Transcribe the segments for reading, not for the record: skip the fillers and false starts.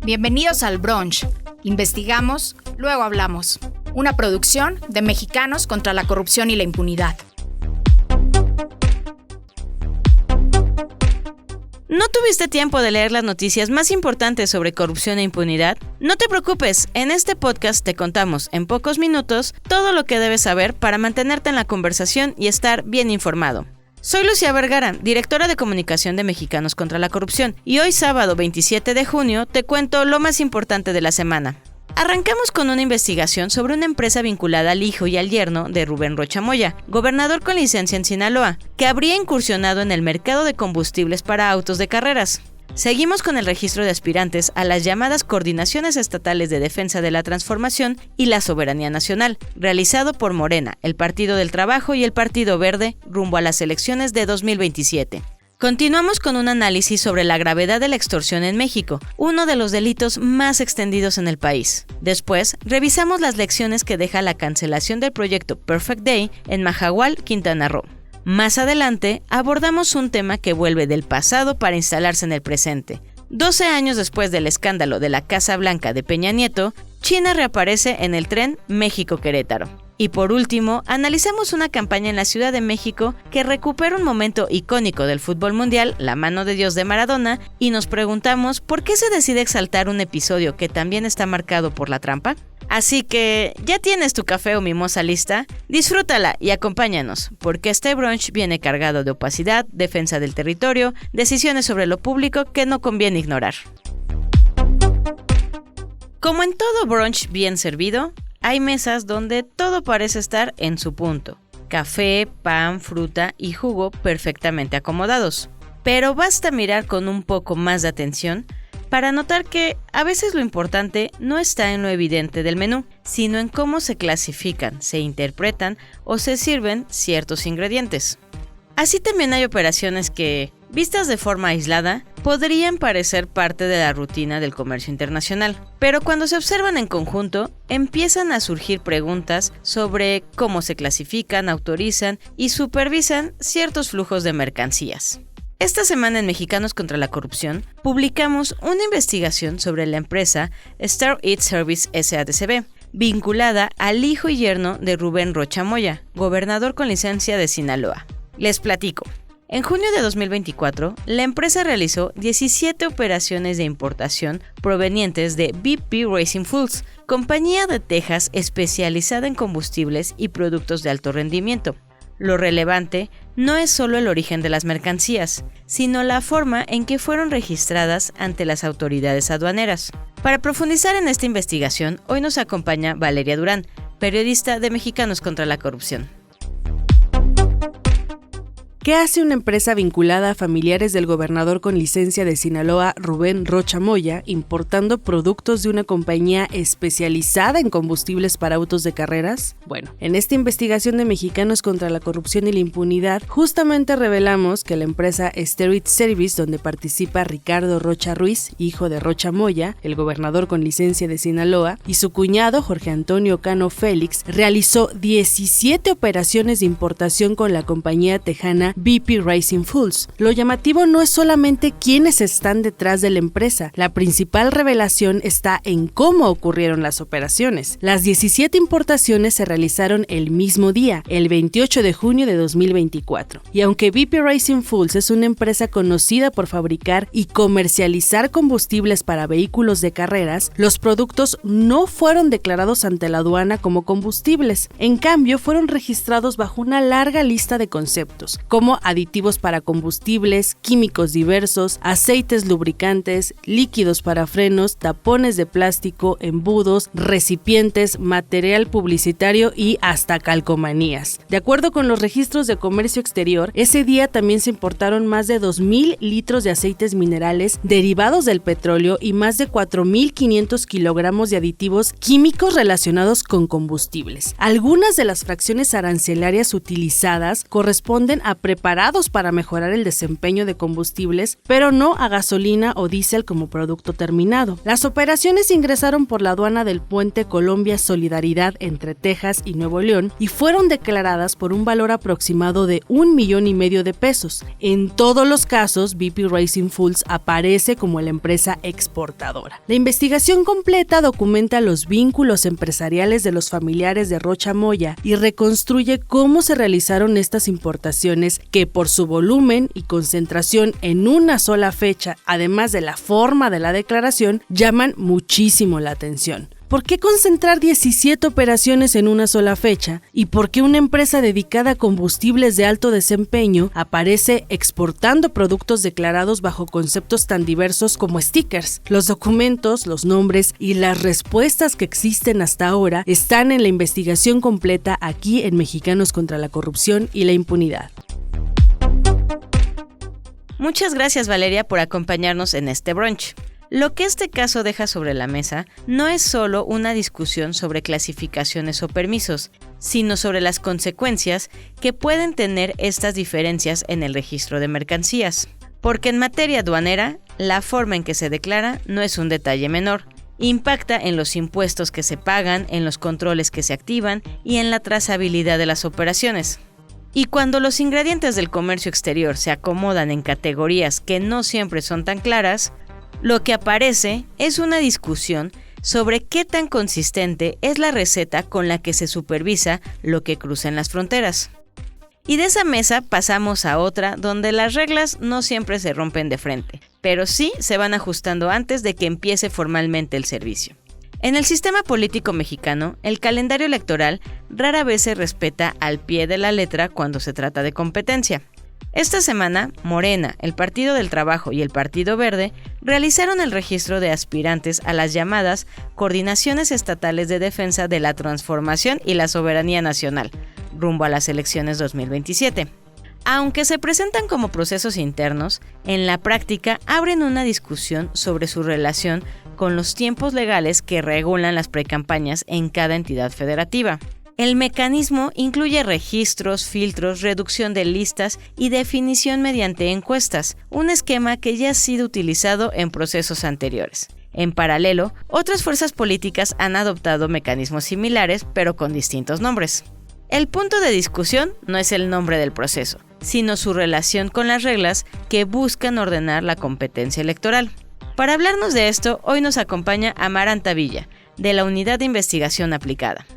Bienvenidos al Brunch. Investigamos, luego hablamos. Una producción de Mexicanos contra la Corrupción y la Impunidad. ¿No tuviste tiempo de leer las noticias más importantes sobre corrupción e impunidad? No te preocupes, en este podcast te contamos en pocos minutos todo lo que debes saber para mantenerte en la conversación y estar bien informado. Soy Lucía Vergara, directora de comunicación de Mexicanos contra la Corrupción, y hoy sábado 27 de junio te cuento lo más importante de la semana. Arrancamos con una investigación sobre una empresa vinculada al hijo y al yerno de Rubén Rocha Moya, gobernador con licencia en Sinaloa, que habría incursionado en el mercado de combustibles para autos de carreras. Seguimos con el registro de aspirantes a las llamadas Coordinaciones Estatales de Defensa de la Transformación y la Soberanía Nacional, realizado por Morena, el Partido del Trabajo y el Partido Verde rumbo a las elecciones de 2027. Continuamos con un análisis sobre la gravedad de la extorsión en México, uno de los delitos más extendidos en el país. Después, revisamos las lecciones que deja la cancelación del proyecto Perfect Day en Majahual, Quintana Roo. Más adelante, abordamos un tema que vuelve del pasado para instalarse en el presente. 12 años después del escándalo de la Casa Blanca de Peña Nieto, China reaparece en el tren México-Querétaro. Y por último, analizamos una campaña en la Ciudad de México que recupera un momento icónico del fútbol mundial, la mano de Dios de Maradona, y nos preguntamos por qué se decide exaltar un episodio que también está marcado por la trampa. Así que, ¿ya tienes tu café o mimosa lista? Disfrútala y acompáñanos, porque este brunch viene cargado de opacidad, defensa del territorio, decisiones sobre lo público que no conviene ignorar. Como en todo brunch bien servido, hay mesas donde todo parece estar en su punto. Café, pan, fruta y jugo perfectamente acomodados. Pero basta mirar con un poco más de atención para notar que a veces lo importante no está en lo evidente del menú, sino en cómo se clasifican, se interpretan o se sirven ciertos ingredientes. Así también hay operaciones que, vistas de forma aislada, podrían parecer parte de la rutina del comercio internacional, pero cuando se observan en conjunto, empiezan a surgir preguntas sobre cómo se clasifican, autorizan y supervisan ciertos flujos de mercancías. Esta semana en Mexicanos contra la Corrupción, publicamos una investigación sobre la empresa Star Eat Service SADCB, vinculada al hijo y yerno de Rubén Rocha Moya, gobernador con licencia de Sinaloa. Les platico. En junio de 2024, la empresa realizó 17 operaciones de importación provenientes de BP Racing Foods, compañía de Texas especializada en combustibles y productos de alto rendimiento. Lo relevante no es solo el origen de las mercancías, sino la forma en que fueron registradas ante las autoridades aduaneras. Para profundizar en esta investigación, hoy nos acompaña Valeria Durán, periodista de Mexicanos contra la Corrupción. ¿Qué hace una empresa vinculada a familiares del gobernador con licencia de Sinaloa, Rubén Rocha Moya, importando productos de una compañía especializada en combustibles para autos de carreras? Bueno, en esta investigación de Mexicanos contra la Corrupción y la Impunidad, justamente revelamos que la empresa Star Eat Service, donde participa Ricardo Rocha Ruiz, hijo de Rocha Moya, el gobernador con licencia de Sinaloa, y su cuñado Jorge Antonio Cano Félix, realizó 17 operaciones de importación con la compañía tejana BP Racing Foods. Lo llamativo no es solamente quiénes están detrás de la empresa, la principal revelación está en cómo ocurrieron las operaciones. Las 17 importaciones se realizaron el mismo día, el 28 de junio de 2024. Y aunque BP Racing Foods es una empresa conocida por fabricar y comercializar combustibles para vehículos de carreras, los productos no fueron declarados ante la aduana como combustibles. En cambio, fueron registrados bajo una larga lista de conceptos, como aditivos para combustibles, químicos diversos, aceites lubricantes, líquidos para frenos, tapones de plástico, embudos, recipientes, material publicitario y hasta calcomanías. De acuerdo con los registros de comercio exterior, ese día también se importaron más de 2,000 litros de aceites minerales derivados del petróleo y más de 4,500 kilogramos de aditivos químicos relacionados con combustibles. Algunas de las fracciones arancelarias utilizadas corresponden a preparados para mejorar el desempeño de combustibles, pero no a gasolina o diésel como producto terminado. Las operaciones ingresaron por la aduana del puente Colombia Solidaridad entre Texas y Nuevo León y fueron declaradas por un valor aproximado de $1,5 millones de pesos. En todos los casos, BP Racing Fuels aparece como la empresa exportadora. La investigación completa documenta los vínculos empresariales de los familiares de Rocha Moya y reconstruye cómo se realizaron estas importaciones que, por su volumen y concentración en una sola fecha, además de la forma de la declaración, llaman muchísimo la atención. ¿Por qué concentrar 17 operaciones en una sola fecha? ¿Y por qué una empresa dedicada a combustibles de alto desempeño aparece exportando productos declarados bajo conceptos tan diversos como stickers? Los documentos, los nombres y las respuestas que existen hasta ahora están en la investigación completa aquí en Mexicanos contra la Corrupción y la Impunidad. Muchas gracias, Valeria, por acompañarnos en este brunch. Lo que este caso deja sobre la mesa no es solo una discusión sobre clasificaciones o permisos, sino sobre las consecuencias que pueden tener estas diferencias en el registro de mercancías. Porque en materia aduanera, la forma en que se declara no es un detalle menor. Impacta en los impuestos que se pagan, en los controles que se activan y en la trazabilidad de las operaciones. Y cuando los ingredientes del comercio exterior se acomodan en categorías que no siempre son tan claras, lo que aparece es una discusión sobre qué tan consistente es la receta con la que se supervisa lo que cruza en las fronteras. Y de esa mesa pasamos a otra donde las reglas no siempre se rompen de frente, pero sí se van ajustando antes de que empiece formalmente el servicio. En el sistema político mexicano, el calendario electoral rara vez se respeta al pie de la letra cuando se trata de competencia. Esta semana, Morena, el Partido del Trabajo y el Partido Verde realizaron el registro de aspirantes a las llamadas Coordinaciones Estatales de Defensa de la Transformación y la Soberanía Nacional, rumbo a las elecciones 2027. Aunque se presentan como procesos internos, en la práctica abren una discusión sobre su relación con los tiempos legales que regulan las precampañas en cada entidad federativa. El mecanismo incluye registros, filtros, reducción de listas y definición mediante encuestas, un esquema que ya ha sido utilizado en procesos anteriores. En paralelo, otras fuerzas políticas han adoptado mecanismos similares, pero con distintos nombres. El punto de discusión no es el nombre del proceso, sino su relación con las reglas que buscan ordenar la competencia electoral. Para hablarnos de esto, hoy nos acompaña Amaranta Villa, de la Unidad de Investigación Aplicada.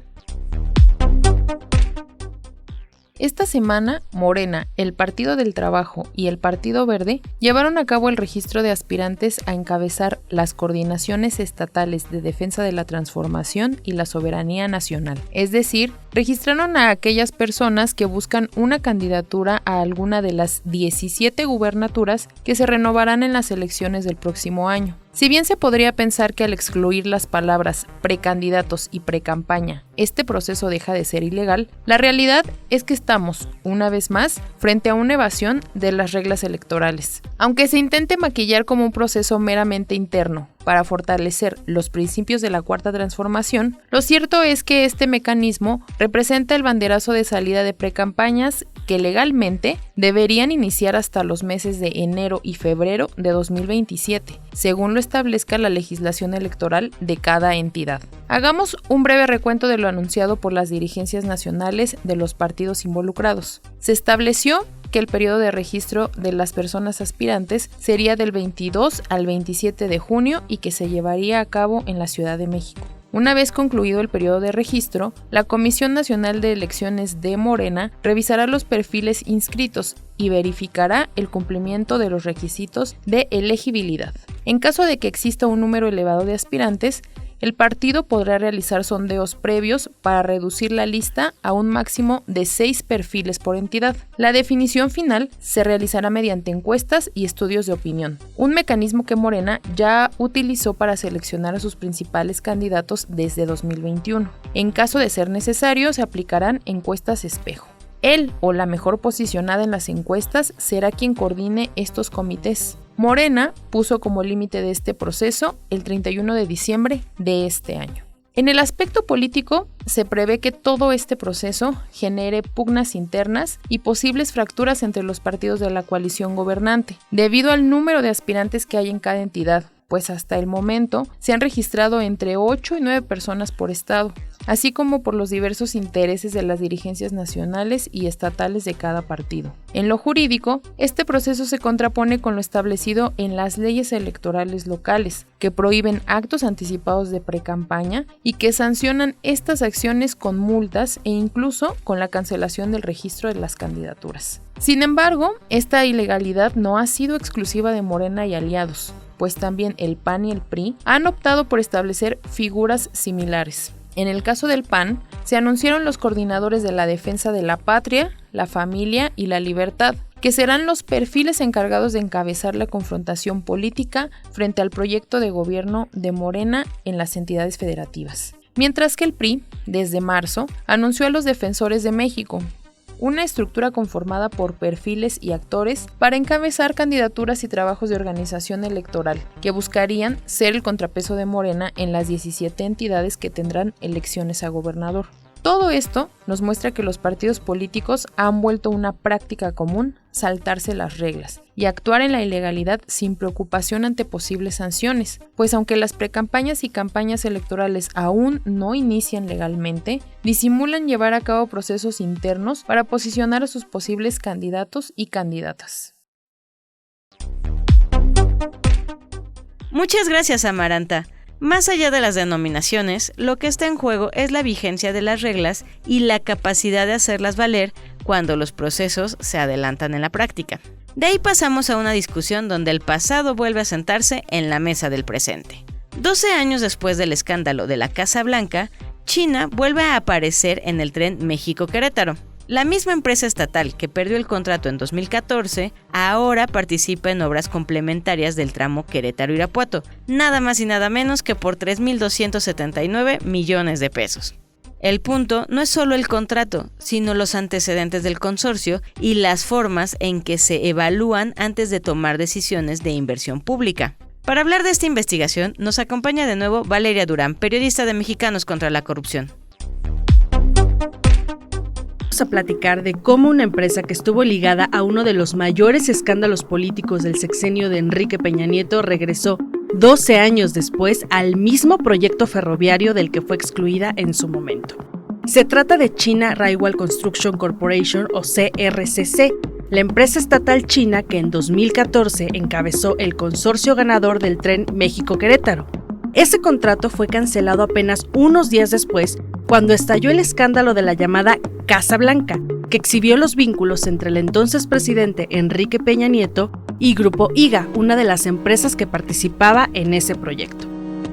Esta semana, Morena, el Partido del Trabajo y el Partido Verde llevaron a cabo el registro de aspirantes a encabezar las Coordinaciones Estatales de Defensa de la Transformación y la Soberanía Nacional. Es decir, registraron a aquellas personas que buscan una candidatura a alguna de las 17 gubernaturas que se renovarán en las elecciones del próximo año. Si bien se podría pensar que al excluir las palabras precandidatos y precampaña, este proceso deja de ser ilegal, la realidad es que estamos, una vez más, frente a una evasión de las reglas electorales. Aunque se intente maquillar como un proceso meramente interno para fortalecer los principios de la Cuarta Transformación, lo cierto es que este mecanismo representa el banderazo de salida de precampañas que legalmente deberían iniciar hasta los meses de enero y febrero de 2027, según lo establezca la legislación electoral de cada entidad. Hagamos un breve recuento de lo anunciado por las dirigencias nacionales de los partidos involucrados. Se estableció que el periodo de registro de las personas aspirantes sería del 22 al 27 de junio y que se llevaría a cabo en la Ciudad de México. Una vez concluido el periodo de registro, la Comisión Nacional de Elecciones de Morena revisará los perfiles inscritos y verificará el cumplimiento de los requisitos de elegibilidad. En caso de que exista un número elevado de aspirantes, el partido podrá realizar sondeos previos para reducir la lista a un máximo de 6 perfiles por entidad. La definición final se realizará mediante encuestas y estudios de opinión, un mecanismo que Morena ya utilizó para seleccionar a sus principales candidatos desde 2021. En caso de ser necesario, se aplicarán encuestas espejo. Él o la mejor posicionada en las encuestas será quien coordine estos comités. Morena puso como límite de este proceso el 31 de diciembre de este año. En el aspecto político, se prevé que todo este proceso genere pugnas internas y posibles fracturas entre los partidos de la coalición gobernante, debido al número de aspirantes que hay en cada entidad, pues hasta el momento se han registrado entre 8 y 9 personas por estado, así como por los diversos intereses de las dirigencias nacionales y estatales de cada partido. En lo jurídico, este proceso se contrapone con lo establecido en las leyes electorales locales, que prohíben actos anticipados de precampaña y que sancionan estas acciones con multas e incluso con la cancelación del registro de las candidaturas. Sin embargo, esta ilegalidad no ha sido exclusiva de Morena y aliados, pues también el PAN y el PRI han optado por establecer figuras similares. En el caso del PAN, se anunciaron los coordinadores de la defensa de la patria, la familia y la libertad, que serán los perfiles encargados de encabezar la confrontación política frente al proyecto de gobierno de Morena en las entidades federativas. Mientras que el PRI, desde marzo, anunció a los defensores de México, una estructura conformada por perfiles y actores para encabezar candidaturas y trabajos de organización electoral que buscarían ser el contrapeso de Morena en las 17 entidades que tendrán elecciones a gobernador. Todo esto nos muestra que los partidos políticos han vuelto una práctica común saltarse las reglas y actuar en la ilegalidad sin preocupación ante posibles sanciones, pues aunque las precampañas y campañas electorales aún no inician legalmente, disimulan llevar a cabo procesos internos para posicionar a sus posibles candidatos y candidatas. Muchas gracias, Amaranta. Más allá de las denominaciones, lo que está en juego es la vigencia de las reglas y la capacidad de hacerlas valer cuando los procesos se adelantan en la práctica. De ahí pasamos a una discusión donde el pasado vuelve a sentarse en la mesa del presente. 12 años después del escándalo de la Casa Blanca, China vuelve a aparecer en el tren México-Querétaro. La misma empresa estatal que perdió el contrato en 2014, ahora participa en obras complementarias del tramo Querétaro-Irapuato, nada más y nada menos que por 3.279 millones de pesos. El punto no es solo el contrato, sino los antecedentes del consorcio y las formas en que se evalúan antes de tomar decisiones de inversión pública. Para hablar de esta investigación, nos acompaña de nuevo Valeria Durán, periodista de Mexicanos contra la Corrupción. A platicar de cómo una empresa que estuvo ligada a uno de los mayores escándalos políticos del sexenio de Enrique Peña Nieto regresó 12 años después al mismo proyecto ferroviario del que fue excluida en su momento. Se trata de China Railway Construction Corporation o CRCC, la empresa estatal china que en 2014 encabezó el consorcio ganador del tren México-Querétaro. Ese contrato fue cancelado apenas unos días después, cuando estalló el escándalo de la llamada Casa Blanca, que exhibió los vínculos entre el entonces presidente Enrique Peña Nieto y Grupo IGA, una de las empresas que participaba en ese proyecto.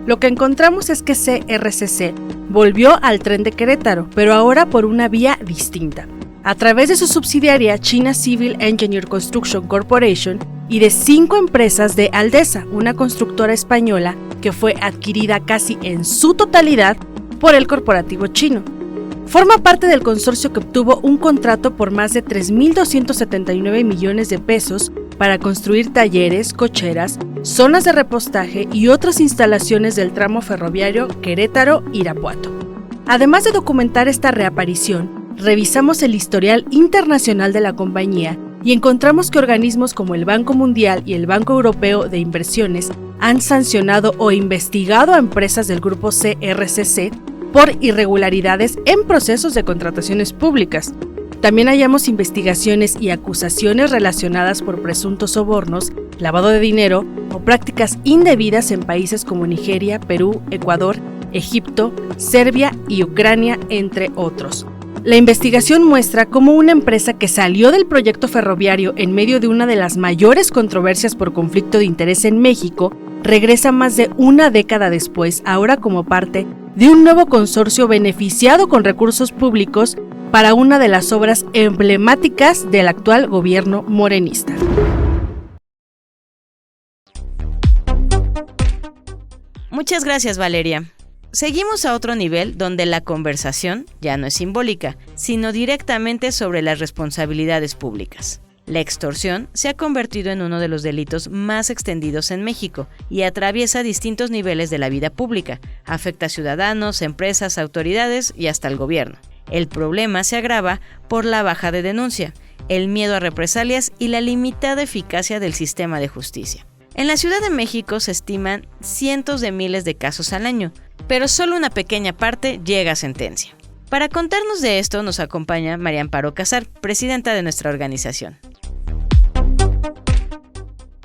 Lo que encontramos es que CRCC volvió al tren de Querétaro, pero ahora por una vía distinta, a través de su subsidiaria China Civil Engineer Construction Corporation y de 5 empresas de Aldesa, una constructora española que fue adquirida casi en su totalidad por el corporativo chino. Forma parte del consorcio que obtuvo un contrato por más de 3.279 millones de pesos para construir talleres, cocheras, zonas de repostaje y otras instalaciones del tramo ferroviario Querétaro-Irapuato. Además de documentar esta reaparición, revisamos el historial internacional de la compañía y encontramos que organismos como el Banco Mundial y el Banco Europeo de Inversiones han sancionado o investigado a empresas del grupo CRCC por irregularidades en procesos de contrataciones públicas. También hallamos investigaciones y acusaciones relacionadas por presuntos sobornos, lavado de dinero o prácticas indebidas en países como Nigeria, Perú, Ecuador, Egipto, Serbia y Ucrania, entre otros. La investigación muestra cómo una empresa que salió del proyecto ferroviario en medio de una de las mayores controversias por conflicto de interés en México, regresa más de una década después, ahora como parte de un nuevo consorcio beneficiado con recursos públicos para una de las obras emblemáticas del actual gobierno morenista. Muchas gracias, Valeria. Seguimos a otro nivel donde la conversación ya no es simbólica, sino directamente sobre las responsabilidades públicas. La extorsión se ha convertido en uno de los delitos más extendidos en México y atraviesa distintos niveles de la vida pública, afecta a ciudadanos, empresas, autoridades y hasta el gobierno. El problema se agrava por la baja de denuncia, el miedo a represalias y la limitada eficacia del sistema de justicia. En la Ciudad de México se estiman cientos de miles de casos al año, pero solo una pequeña parte llega a sentencia. Para contarnos de esto nos acompaña María Amparo Casar, presidenta de nuestra organización.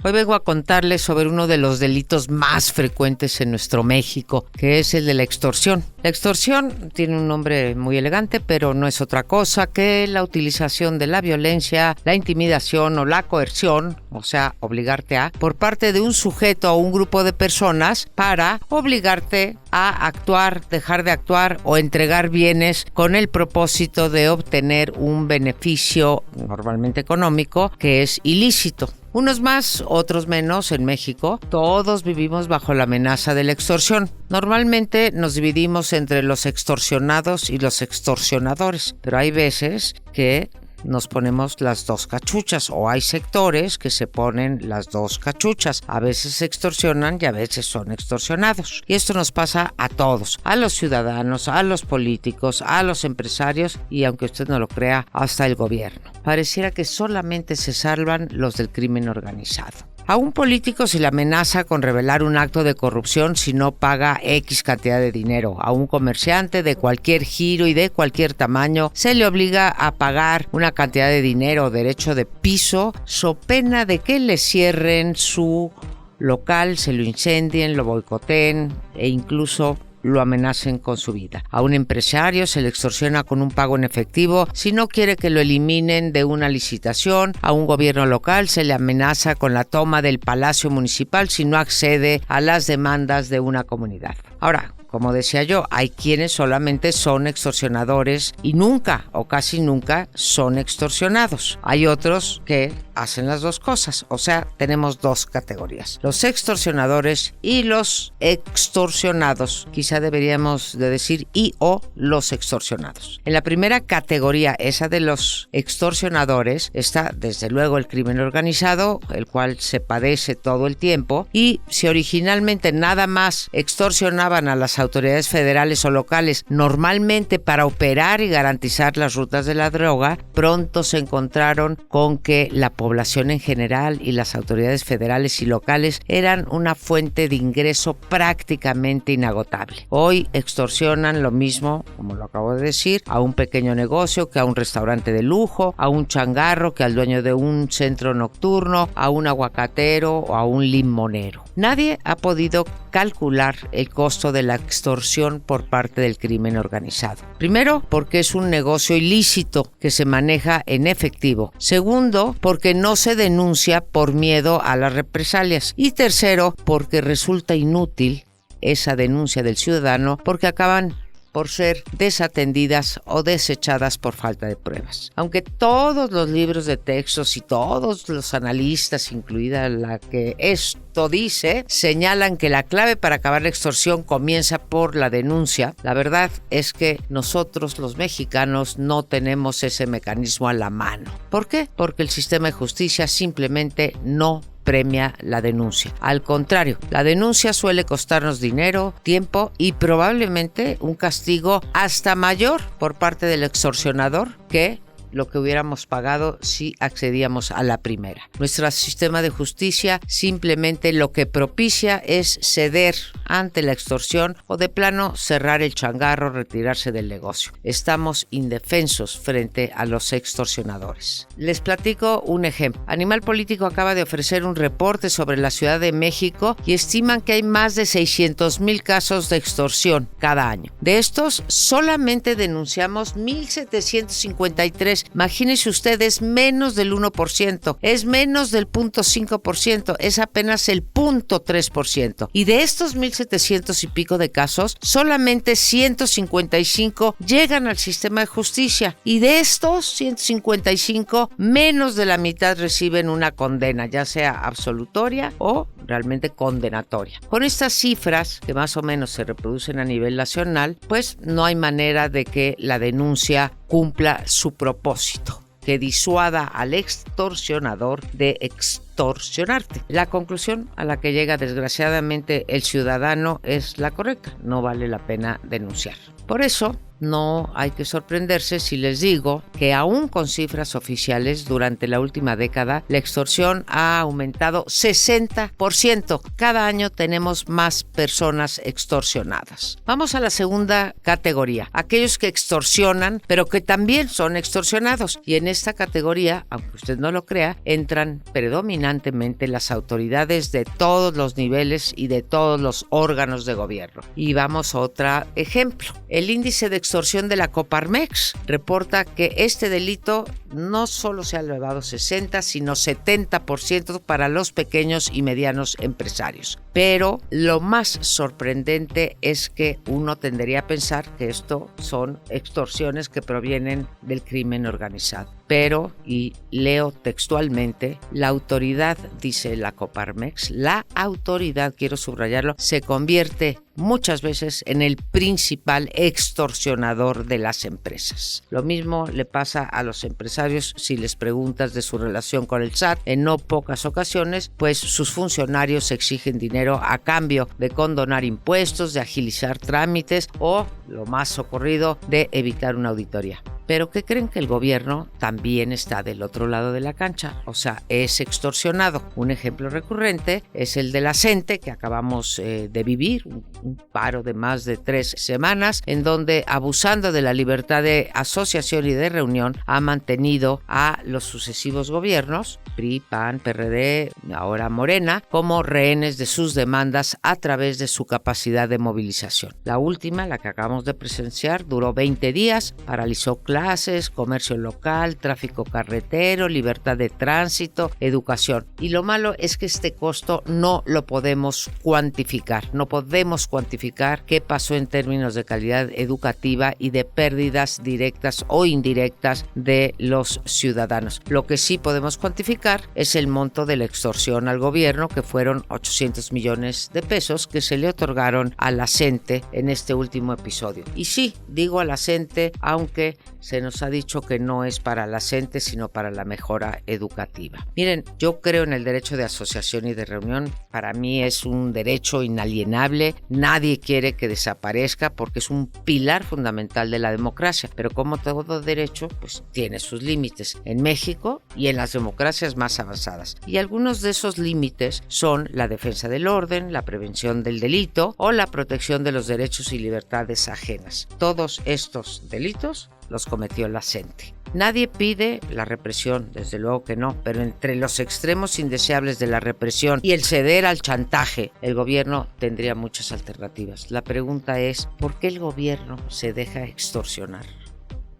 Hoy vengo a contarles sobre uno de los delitos más frecuentes en nuestro México, que es el de la extorsión. La extorsión tiene un nombre muy elegante, pero no es otra cosa que la utilización de la violencia, la intimidación o la coerción, o sea, obligarte a, por parte de un sujeto o un grupo de personas para obligarte a actuar, dejar de actuar o entregar bienes con el propósito de obtener un beneficio, normalmente económico, que es ilícito. Unos más, otros menos en México. Todos vivimos bajo la amenaza de la extorsión. Normalmente nos dividimos entre los extorsionados y los extorsionadores, pero hay veces que nos ponemos las dos cachuchas o hay sectores que se ponen las dos cachuchas. A veces extorsionan y a veces son extorsionados. Y esto nos pasa a todos, a los ciudadanos, a los políticos, a los empresarios y, aunque usted no lo crea, hasta el gobierno. Pareciera que solamente se salvan los del crimen organizado. A un político se le amenaza con revelar un acto de corrupción si no paga X cantidad de dinero. A un comerciante de cualquier giro y de cualquier tamaño se le obliga a pagar una cantidad de dinero o derecho de piso, so pena de que le cierren su local, se lo incendien, lo boicoteen e incluso lo amenacen con su vida. A un empresario se le extorsiona con un pago en efectivo si no quiere que lo eliminen de una licitación. A un gobierno local se le amenaza con la toma del Palacio Municipal si no accede a las demandas de una comunidad. Ahora, como decía yo, hay quienes solamente son extorsionadores y nunca o casi nunca son extorsionados. Hay otros que hacen las dos cosas, o sea, tenemos dos categorías: los extorsionadores y los extorsionados. Quizá deberíamos de decir y o los extorsionados. En la primera categoría, esa de los extorsionadores, está desde luego el crimen organizado, el cual se padece todo el tiempo, y si originalmente nada más extorsionaban a las autoridades federales o locales, normalmente para operar y garantizar las rutas de la droga, pronto se encontraron con que la población en general y las autoridades federales y locales eran una fuente de ingreso prácticamente inagotable. Hoy extorsionan lo mismo, como lo acabo de decir, a un pequeño negocio que a un restaurante de lujo, a un changarro que al dueño de un centro nocturno, a un aguacatero o a un limonero. Nadie ha podido calcular el costo de la extorsión por parte del crimen organizado. Primero, porque es un negocio ilícito que se maneja en efectivo. Segundo, porque no se denuncia por miedo a las represalias. Y tercero, porque resulta inútil esa denuncia del ciudadano porque acaban por ser desatendidas o desechadas por falta de pruebas. Aunque todos los libros de textos y todos los analistas, incluida la que esto dice, señalan que la clave para acabar la extorsión comienza por la denuncia, la verdad es que nosotros los mexicanos no tenemos ese mecanismo a la mano. ¿Por qué? Porque el sistema de justicia simplemente no premia la denuncia. Al contrario, la denuncia suele costarnos dinero, tiempo y probablemente un castigo hasta mayor por parte del extorsionador que lo que hubiéramos pagado si accedíamos a la primera. Nuestro sistema de justicia simplemente lo que propicia es ceder ante la extorsión o de plano cerrar el changarro, retirarse del negocio. Estamos indefensos frente a los extorsionadores. Les platico un ejemplo. Animal Político acaba de ofrecer un reporte sobre la Ciudad de México y estiman que hay más de 600,000 casos de extorsión cada año. De estos, solamente denunciamos 1,753. Imagínense ustedes, menos del 1%, es menos del 0.5%, es apenas el 0.3%. Y de estos 1,700 y pico de casos, solamente 155 llegan al sistema de justicia. Y de estos 155, menos de la mitad reciben una condena, ya sea absolutoria o realmente condenatoria. Con estas cifras, que más o menos se reproducen a nivel nacional, pues no hay manera de que la denuncia cumpla su propósito, que disuada al extorsionador de extorsionarte. La conclusión a la que llega desgraciadamente el ciudadano es la correcta: no vale la pena denunciar. Por eso, no hay que sorprenderse si les digo que aún con cifras oficiales, durante la última década la extorsión ha aumentado 60%. Cada año tenemos más personas extorsionadas. Vamos a la segunda categoría: aquellos que extorsionan pero que también son extorsionados. Y en esta categoría, aunque usted no lo crea, entran predominantemente las autoridades de todos los niveles y de todos los órganos de gobierno. Y vamos a otro ejemplo. El índice de extorsión de la Coparmex reporta que este delito no solo se ha elevado 60, sino 70% para los pequeños y medianos empresarios. Pero lo más sorprendente es que uno tendería a pensar que esto son extorsiones que provienen del crimen organizado. Pero, y leo textualmente, la autoridad, dice la Coparmex, la autoridad, quiero subrayarlo, se convierte muchas veces en el principal extorsionador de las empresas. Lo mismo le pasa a los empresarios si les preguntas de su relación con el SAT. En no pocas ocasiones, pues sus funcionarios exigen dinero a cambio de condonar impuestos, de agilizar trámites o, lo más socorrido, de evitar una auditoría. Pero ¿qué creen? Que el gobierno también está del otro lado de la cancha, o sea, es extorsionado. Un ejemplo recurrente es el de la CENTE, que acabamos de vivir, un paro de más de 3 semanas, en donde, abusando de la libertad de asociación y de reunión, ha mantenido a los sucesivos gobiernos, PRI, PAN, PRD, ahora Morena, como rehenes de sus demandas a través de su capacidad de movilización. La última, la que acabamos de presenciar, duró 20 días, paralizó clases, comercio local, tráfico carretero, libertad de tránsito, educación. Y lo malo es que este costo no lo podemos cuantificar. No podemos cuantificar qué pasó en términos de calidad educativa y de pérdidas directas o indirectas de los ciudadanos. Lo que sí podemos cuantificar es el monto de la extorsión al gobierno, que fueron 800 millones de pesos que se le otorgaron a la CENTE en este último episodio. Y sí, digo a la CENTE, aunque se nos ha dicho que no es para la CENTE, sino para la mejora educativa. Miren, yo creo en el derecho de asociación y de reunión. Para mí es un derecho inalienable. Nadie quiere que desaparezca porque es un pilar fundamental de la democracia. Pero como todo derecho, pues tiene sus límites en México y en las democracias más avanzadas. Y algunos de esos límites son la defensa del orden, la prevención del delito o la protección de los derechos y libertades ajenas. Todos estos delitos los cometió la CENTE. Nadie pide la represión, desde luego que no, pero entre los extremos indeseables de la represión y el ceder al chantaje, el gobierno tendría muchas alternativas. La pregunta es, ¿por qué el gobierno se deja extorsionar?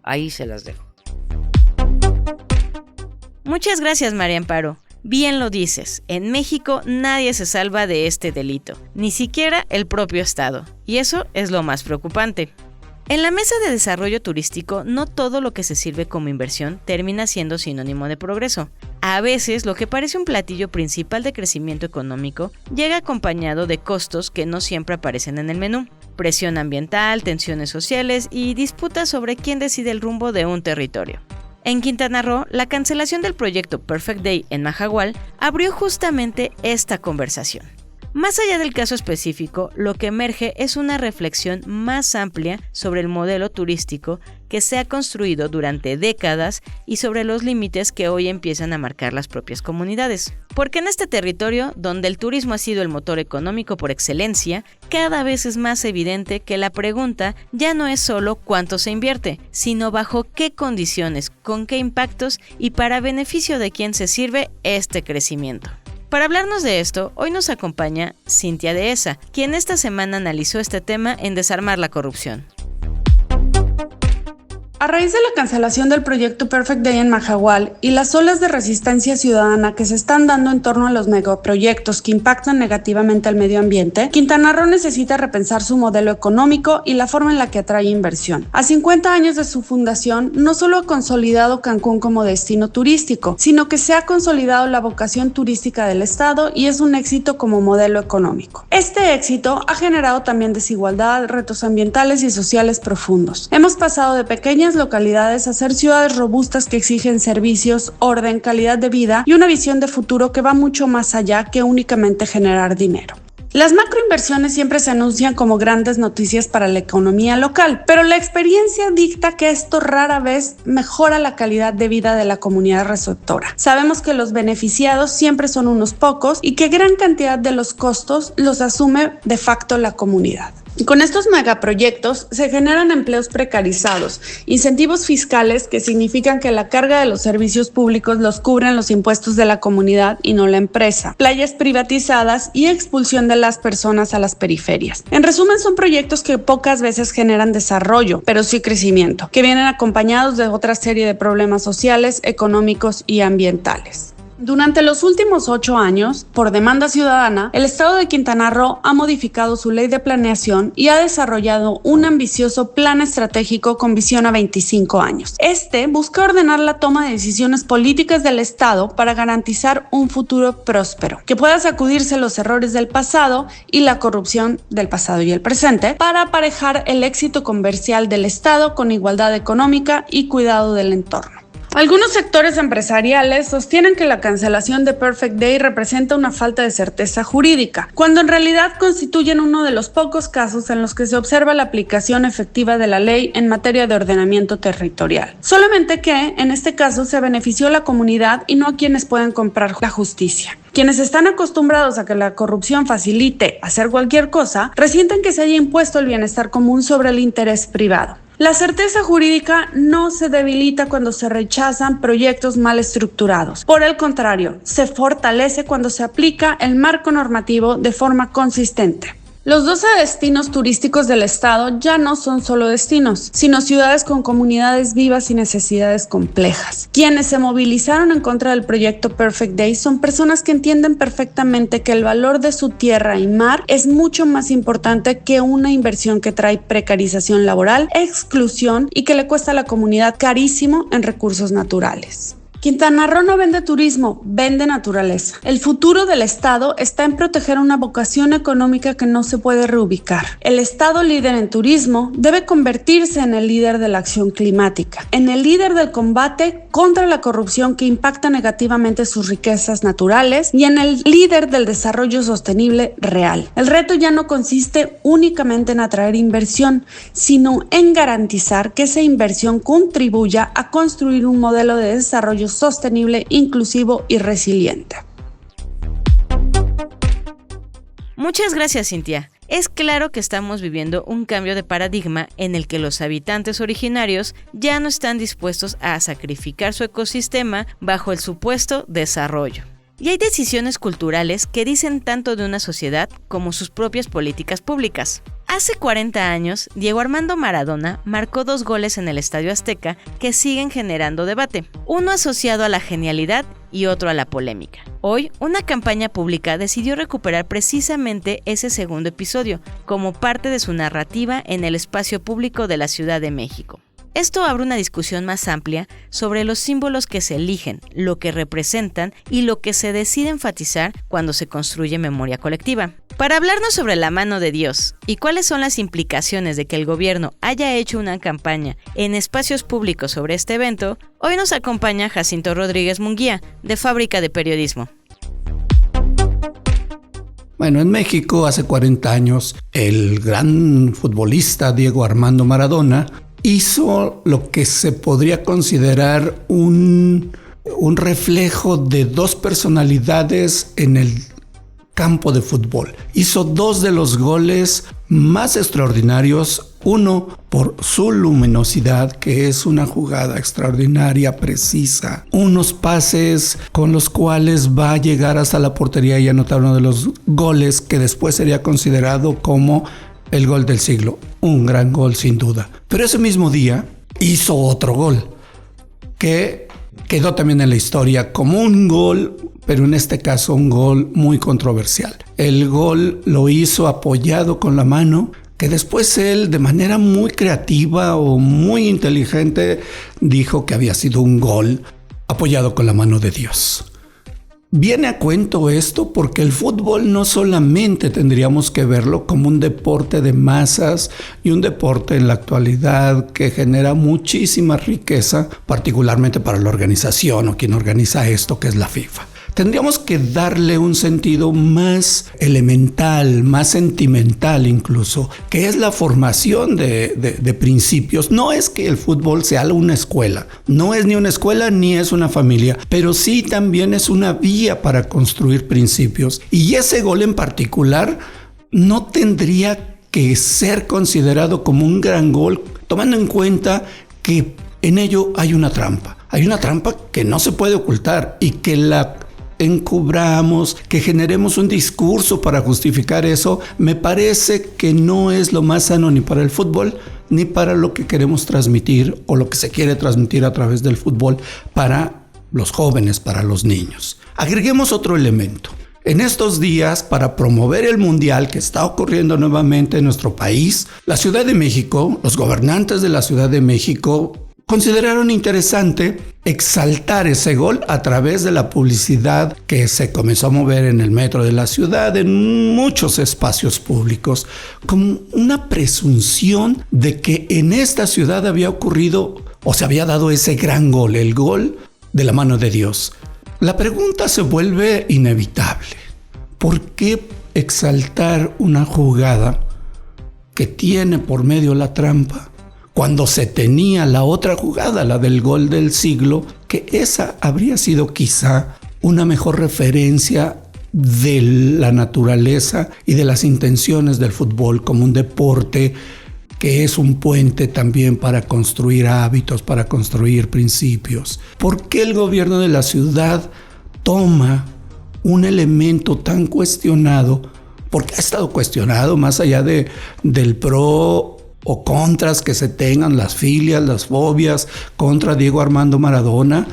Ahí se las dejo. Muchas gracias, María Amparo. Bien lo dices, en México nadie se salva de este delito, ni siquiera el propio Estado. Y eso es lo más preocupante. En la Mesa de Desarrollo Turístico, no todo lo que se sirve como inversión termina siendo sinónimo de progreso. A veces, lo que parece un platillo principal de crecimiento económico llega acompañado de costos que no siempre aparecen en el menú. Presión ambiental, tensiones sociales y disputas sobre quién decide el rumbo de un territorio. En Quintana Roo, la cancelación del proyecto Perfect Day en Mahahual abrió justamente esta conversación. Más allá del caso específico, lo que emerge es una reflexión más amplia sobre el modelo turístico que se ha construido durante décadas y sobre los límites que hoy empiezan a marcar las propias comunidades. Porque en este territorio, donde el turismo ha sido el motor económico por excelencia, cada vez es más evidente que la pregunta ya no es solo cuánto se invierte, sino bajo qué condiciones, con qué impactos y para beneficio de quién se sirve este crecimiento. Para hablarnos de esto, hoy nos acompaña Cintia Dehesa, quien esta semana analizó este tema en Desarmar la Corrupción. A raíz de la cancelación del proyecto Perfect Day en Mahahual y las olas de resistencia ciudadana que se están dando en torno a los megaproyectos que impactan negativamente al medio ambiente, Quintana Roo necesita repensar su modelo económico y la forma en la que atrae inversión. A 50 años de su fundación, no solo ha consolidado Cancún como destino turístico, sino que se ha consolidado la vocación turística del estado y es un éxito como modelo económico. Este éxito ha generado también desigualdad, retos ambientales y sociales profundos. Hemos pasado de pequeñas pequeñas localidades a ser ciudades robustas que exigen servicios, orden, calidad de vida y una visión de futuro que va mucho más allá que únicamente generar dinero. Las macroinversiones siempre se anuncian como grandes noticias para la economía local, pero la experiencia dicta que esto rara vez mejora la calidad de vida de la comunidad receptora. Sabemos que los beneficiados siempre son unos pocos y que gran cantidad de los costos los asume de facto la comunidad. Con estos megaproyectos se generan empleos precarizados, incentivos fiscales que significan que la carga de los servicios públicos los cubren los impuestos de la comunidad y no la empresa, playas privatizadas y expulsión de las personas a las periferias. En resumen, son proyectos que pocas veces generan desarrollo, pero sí crecimiento, que vienen acompañados de otra serie de problemas sociales, económicos y ambientales. Durante los últimos 8 años, por demanda ciudadana, el Estado de Quintana Roo ha modificado su ley de planeación y ha desarrollado un ambicioso plan estratégico con visión a 25 años. Este busca ordenar la toma de decisiones políticas del Estado para garantizar un futuro próspero, que pueda sacudirse los errores del pasado y la corrupción del pasado y el presente, para aparejar el éxito comercial del Estado con igualdad económica y cuidado del entorno. Algunos sectores empresariales sostienen que la cancelación de Perfect Day representa una falta de certeza jurídica, cuando en realidad constituyen uno de los pocos casos en los que se observa la aplicación efectiva de la ley en materia de ordenamiento territorial. Solamente que, en este caso, se benefició la comunidad y no a quienes pueden comprar la justicia. Quienes están acostumbrados a que la corrupción facilite hacer cualquier cosa, resienten que se haya impuesto el bienestar común sobre el interés privado. La certeza jurídica no se debilita cuando se rechazan proyectos mal estructurados. Por el contrario, se fortalece cuando se aplica el marco normativo de forma consistente. Los 12 destinos turísticos del estado ya no son solo destinos, sino ciudades con comunidades vivas y necesidades complejas. Quienes se movilizaron en contra del proyecto Perfect Day son personas que entienden perfectamente que el valor de su tierra y mar es mucho más importante que una inversión que trae precarización laboral, exclusión y que le cuesta a la comunidad carísimo en recursos naturales. Quintana Roo no vende turismo, vende naturaleza. El futuro del estado está en proteger una vocación económica que no se puede reubicar. El estado líder en turismo debe convertirse en el líder de la acción climática, en el líder del combate contra la corrupción que impacta negativamente sus riquezas naturales y en el líder del desarrollo sostenible real. El reto ya no consiste únicamente en atraer inversión, sino en garantizar que esa inversión contribuya a construir un modelo de desarrollo sostenible, inclusivo y resiliente. Muchas gracias, Cintia. Es claro que estamos viviendo un cambio de paradigma en el que los habitantes originarios ya no están dispuestos a sacrificar su ecosistema bajo el supuesto desarrollo. Y hay decisiones culturales que dicen tanto de una sociedad como sus propias políticas públicas. Hace 40 años, Diego Armando Maradona marcó 2 goles en el Estadio Azteca que siguen generando debate, uno asociado a la genialidad y otro a la polémica. Hoy, una campaña pública decidió recuperar precisamente ese segundo episodio como parte de su narrativa en el espacio público de la Ciudad de México. Esto abre una discusión más amplia sobre los símbolos que se eligen, lo que representan y lo que se decide enfatizar cuando se construye memoria colectiva. Para hablarnos sobre la mano de Dios y cuáles son las implicaciones de que el gobierno haya hecho una campaña en espacios públicos sobre este evento, hoy nos acompaña Jacinto Rodríguez Munguía, de Fábrica de Periodismo. Bueno, en México hace 40 años, el gran futbolista Diego Armando Maradona hizo lo que se podría considerar un reflejo de 2 personalidades en el campo de fútbol. Hizo 2 de los goles más extraordinarios, uno por su luminosidad, que es una jugada extraordinaria, precisa, unos pases con los cuales va a llegar hasta la portería y anotar uno de los goles que después sería considerado como el gol del siglo, un gran gol sin duda. Pero ese mismo día hizo otro gol que quedó también en la historia como un gol, pero en este caso un gol muy controversial. El gol lo hizo apoyado con la mano, que después él, de manera muy creativa o muy inteligente, dijo que había sido un gol apoyado con la mano de Dios. Viene a cuento esto porque el fútbol no solamente tendríamos que verlo como un deporte de masas y un deporte en la actualidad que genera muchísima riqueza, particularmente para la organización o quien organiza esto, que es la FIFA. Tendríamos que darle un sentido más elemental, más sentimental incluso, que es la formación de principios. No es que el fútbol sea una escuela, no es ni una escuela ni es una familia, pero sí también es una vía para construir principios. Y ese gol en particular no tendría que ser considerado como un gran gol, tomando en cuenta que en ello hay una trampa. Hay una trampa que no se puede ocultar y que la encubramos, que generemos un discurso para justificar eso, me parece que no es lo más sano ni para el fútbol, ni para lo que queremos transmitir o lo que se quiere transmitir a través del fútbol para los jóvenes, para los niños. Agreguemos otro elemento. En estos días, para promover el mundial que está ocurriendo nuevamente en nuestro país, la Ciudad de México, los gobernantes de la Ciudad de México consideraron interesante exaltar ese gol a través de la publicidad que se comenzó a mover en el metro de la ciudad, en muchos espacios públicos, como una presunción de que en esta ciudad había ocurrido o se había dado ese gran gol, el gol de la mano de Dios. La pregunta se vuelve inevitable. ¿Por qué exaltar una jugada que tiene por medio la trampa, cuando se tenía la otra jugada, la del gol del siglo, que esa habría sido quizá una mejor referencia de la naturaleza y de las intenciones del fútbol como un deporte que es un puente también para construir hábitos, para construir principios? ¿Por qué el gobierno de la ciudad toma un elemento tan cuestionado? Porque ha estado cuestionado más allá del pro o contras que se tengan, las filias, las fobias contra Diego Armando Maradona.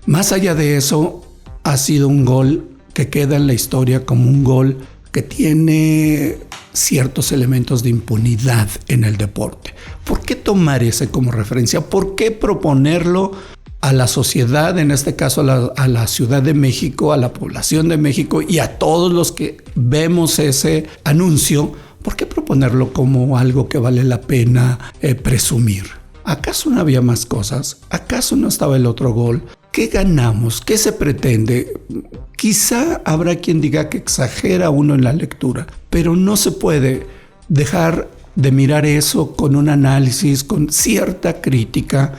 Más allá de eso, ha sido un gol que queda en la historia como un gol que tiene ciertos elementos de impunidad en el deporte. ¿Por qué tomar ese como referencia? ¿Por qué proponerlo a la sociedad, en este caso a la Ciudad de México, a la población de México y a todos los que vemos ese anuncio? ¿Por qué proponerlo como algo que vale la pena presumir? ¿Acaso no había más cosas? ¿Acaso no estaba el otro gol? ¿Qué ganamos? ¿Qué se pretende? Quizá habrá quien diga que exagera uno en la lectura, pero no se puede dejar de mirar eso con un análisis, con cierta crítica,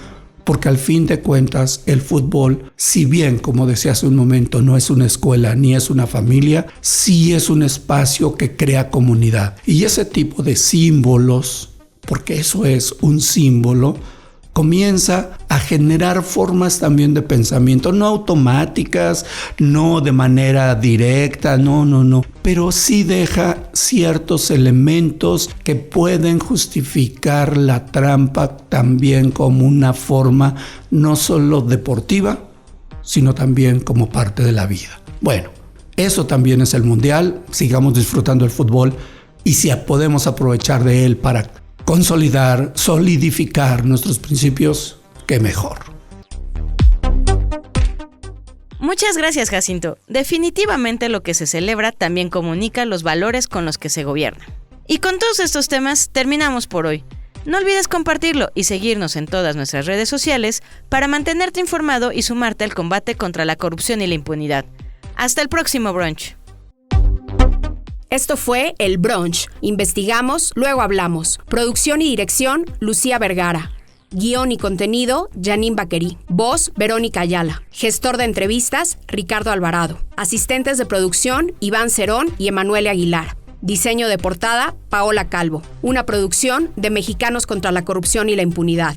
porque al fin de cuentas el fútbol, si bien, como decía hace un momento, no es una escuela ni es una familia, sí es un espacio que crea comunidad. Y ese tipo de símbolos, porque eso es un símbolo, comienza a generar formas también de pensamiento, no automáticas, no de manera directa, no, pero sí deja ciertos elementos que pueden justificar la trampa también como una forma no solo deportiva, sino también como parte de la vida. Bueno, eso también es el mundial, sigamos disfrutando el fútbol y si podemos aprovechar de él para consolidar, solidificar nuestros principios, qué mejor. Muchas gracias, Jacinto. Definitivamente lo que se celebra también comunica los valores con los que se gobierna. Y con todos estos temas terminamos por hoy. No olvides compartirlo y seguirnos en todas nuestras redes sociales para mantenerte informado y sumarte al combate contra la corrupción y la impunidad. Hasta el próximo brunch. Esto fue El Brunch. Investigamos, luego hablamos. Producción y dirección, Lucía Vergara. Guión y contenido, Janine Baquerí. Voz, Verónica Ayala. Gestor de entrevistas, Ricardo Alvarado. Asistentes de producción, Iván Cerón y Emanuele Aguilar. Diseño de portada, Paola Calvo. Una producción de Mexicanos contra la Corrupción y la Impunidad.